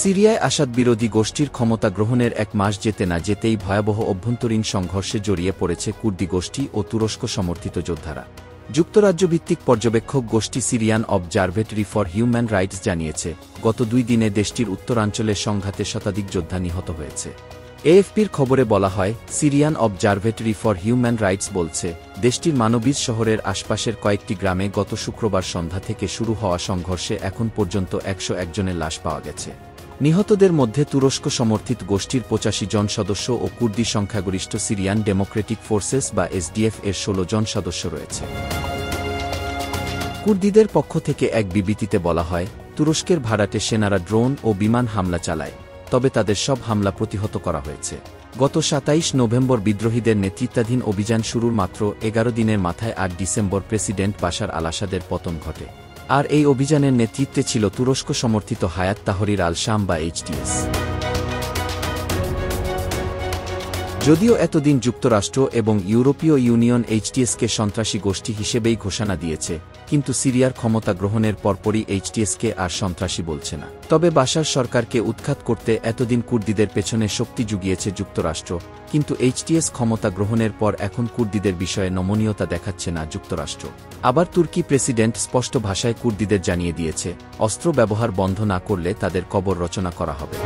সিরিয়ায় আসাদ বিরোধী গোষ্ঠীর ক্ষমতা গ্রহণের এক মাস যেতে না যেতেই ভয়াবহ অভ্যন্তরীণ সংঘর্ষে জড়িয়ে পড়েছে কুর্দি গোষ্ঠী ও তুরস্ক সমর্থিত যোদ্ধারা। যুক্তরাজ্যভিত্তিক পর্যবেক্ষক গোষ্ঠী Syrian observatory for human rights জানিয়েছে, গত 2 দিনে দেশটির উত্তরাঞ্চলের সংঘাতে শতাধিক যোদ্ধা নিহত হয়েছে। এএফপির খবরে বলা হয়, Syrian observatory for human rights বলছে, দেশটির মানবিজ শহরের আশপাশের কয়েকটি গ্রামে গত শুক্রবার সন্ধ্যা থেকে শুরু হওয়া সংঘর্ষে এখন পর্যন্ত 101 জনের লাশ পাওয়া গেছে। নিহতদের মধ্যে তুরস্ক সমর্থিত গোষ্ঠীর 85 জন সদস্য ও কুর্দি সংখ্যাগরিষ্ঠ সিরিয়ান ডেমোক্রেটিক ফোর্সেস বা এসডিএফ এর 16 জন সদস্য রয়েছে। কুর্দিদের পক্ষ থেকে এক বিবৃতিতে বলা হয়, তুরস্কের ভাড়াটে সেনারা ড্রোন ও বিমান হামলা চালায়, তবে তাদের সব হামলা প্রতিহত করা হয়েছে। গত 27 নভেম্বর বিদ্রোহীদের নেতৃত্বাধীন অভিযান শুরুর মাত্র 11 দিনের মাথায় 8 ডিসেম্বর প্রেসিডেন্ট বাশার আল আসাদের পতন ঘটে। আর এই অভিযানের নেতৃত্বে ছিল তুরস্ক সমর্থিত হায়াত তাহরির আল শাম বা এইচটিএস। যদিও এতদিন যুক্তরাষ্ট্র এবং ইউরোপীয় ইউনিয়ন এইচটিএসকে সন্ত্রাসী গোষ্ঠী হিসেবেই ঘোষণা দিয়েছে, কিন্তু সিরিয়ার ক্ষমতা গ্রহণের পরপরই এইচটিএসকে আর সন্ত্রাসী বলছে না। তবে বাশার সরকারকে উৎখাত করতে এতদিন কুর্দিদের পেছনে শক্তি জুগিয়েছে যুক্তরাষ্ট্র, কিন্তু এইচটিএস ক্ষমতা গ্রহণের পর এখন কুর্দিদের বিষয়ে নমনীয়তা দেখাচ্ছে না যুক্তরাষ্ট্র। আবার তুর্কি প্রেসিডেন্ট স্পষ্ট ভাষায় কুর্দিদের জানিয়ে দিয়েছে, অস্ত্র ব্যবহার বন্ধ না করলে তাদের কবর রচনা করা হবে।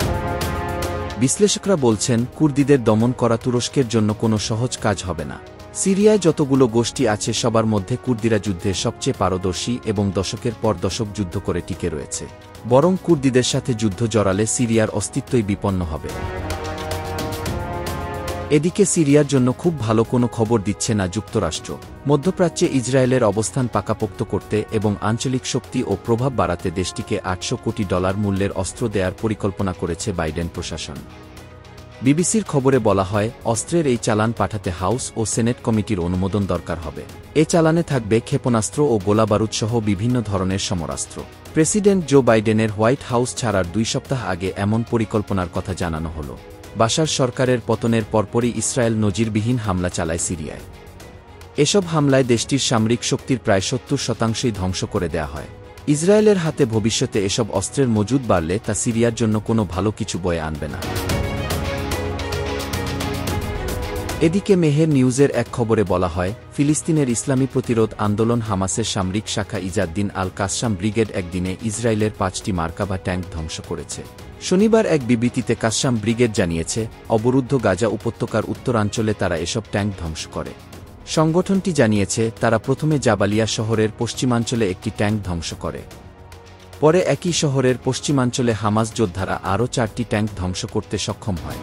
বিশ্লেষকরা বলছেন, কুর্দিদের দমন করা তুরস্কের জন্য কোনো সহজ কাজ হবে না। সিরিয়ায় যতগুলো গোষ্ঠী আছে সবার মধ্যে কুর্দিরা যুদ্ধে সবচেয়ে পারদর্শী এবং দশকের পর দশক যুদ্ধ করে টিকে রয়েছে। বরং কুর্দিদের সাথে যুদ্ধ জড়ালে সিরিয়ার অস্তিত্বই বিপন্ন হবে। এদিকে সিরিয়ার জন্য খুব ভালো কোনো খবর দিচ্ছে না যুক্তরাষ্ট্র। মধ্যপ্রাচ্যে ইসরায়েলের অবস্থান পাকাপোক্ত করতে এবং আঞ্চলিক শক্তি ও প্রভাব বাড়াতে দেশটিকে $800 কোটি মূল্যের অস্ত্র দেওয়ার পরিকল্পনা করেছে বাইডেন প্রশাসন। বিবিসির খবরে বলা হয়, অস্ত্রের এই চালান পাঠাতে হাউস ও সেনেট কমিটির অনুমোদন দরকার হবে। এ চালানে থাকবে ক্ষেপণাস্ত্র ও গোলাবারুদ সহ বিভিন্ন ধরনের সমরাস্ত্র। প্রেসিডেন্ট জো বাইডেনের হোয়াইট হাউস ছাড়ার 2 সপ্তাহ আগে এমন পরিকল্পনার কথা জানানো হল। বাশার সরকারের পতনের পরপরই ইসরায়েল নজিরবিহীন হামলা চালায় সিরিয়ায়। এসব হামলায় দেশটির সামরিক শক্তির প্রায় 70% ধ্বংস করে দেয়া হয়। ইসরায়েলের হাতে ভবিষ্যতে এসব অস্ত্রের মজুদ বাড়লে তা সিরিয়ার জন্য কোনো ভালো কিছু বয়ে আনবে না। এদিকে মেহের নিউজের এক খবরে বলা হয়, ফিলিস্তিনের ইসলামী প্রতিরোধ আন্দোলন হামাসের সামরিক শাখা ইজাদ্দিন আল কাসসাম ব্রিগেড একদিনে ইসরায়েলের 5টি মার্কাভা ট্যাঙ্ক ধ্বংস করেছে। শনিবার এক বিবৃতিতে কাসসাম ব্রিগেড জানিয়েছে, অবরুদ্ধ গাজা উপত্যকার উত্তরাঞ্চলে তারা এসব ট্যাঙ্ক ধ্বংস করে। সংগঠনটি জানিয়েছে, তারা প্রথমে জাবালিয়া শহরের পশ্চিমাঞ্চলে একটি ট্যাঙ্ক ধ্বংস করে। পরে একই শহরের পশ্চিমাঞ্চলে হামাস যোদ্ধারা আরও 4টি ট্যাঙ্ক ধ্বংস করতে সক্ষম হয়।